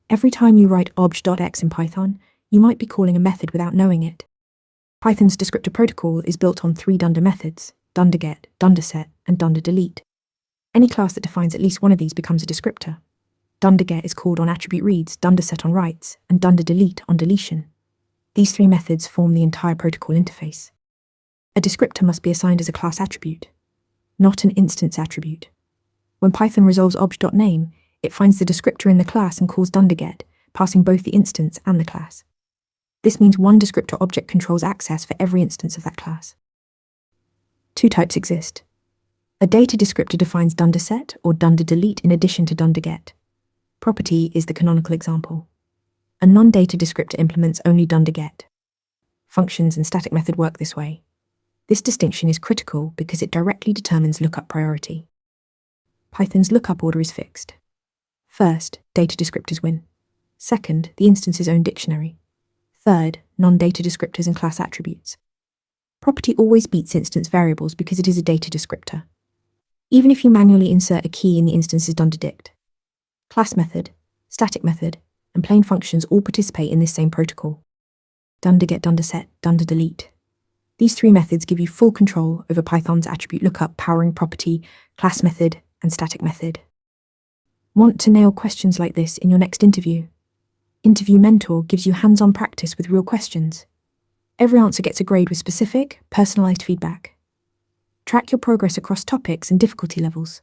Every time you write obj.x in Python, you might be calling a method without knowing it. Python's descriptor protocol is built on 3 dunder methods: dunderGet, dunderSet, and dunderDelete. Any class that defines at least one of these becomes a descriptor. DunderGet is called on attribute reads, dunderSet on writes, and dunderDelete on deletion. These 3 methods form the entire protocol interface. A descriptor must be assigned as a class attribute, not an instance attribute. When Python resolves obj.name, it finds the descriptor in the class and calls dunderGet, passing both the instance and the class. This means one descriptor object controls access for every instance of that class. 2 types exist. A data descriptor defines dunderSet or dunderDelete in addition to dunderGet. Property is the canonical example. A non-data descriptor implements only dunderGet. Functions and static method work this way. This distinction is critical because it directly determines lookup priority. Python's lookup order is fixed. First, data descriptors win. Second, the instance's own dictionary. Third, non-data descriptors and class attributes. Property always beats instance variables because it is a data descriptor, even if you manually insert a key in the instance's dunderdict. Class method, static method, and plain functions all participate in this same protocol. DunderGet, dunderSet, dunderDelete. These 3 methods give you full control over Python's attribute lookup powering property, class method, and static method. Want to nail questions like this in your next interview? Interview Mentor gives you hands-on practice with real questions. Every answer gets a grade with specific, personalized feedback. Track your progress across topics and difficulty levels.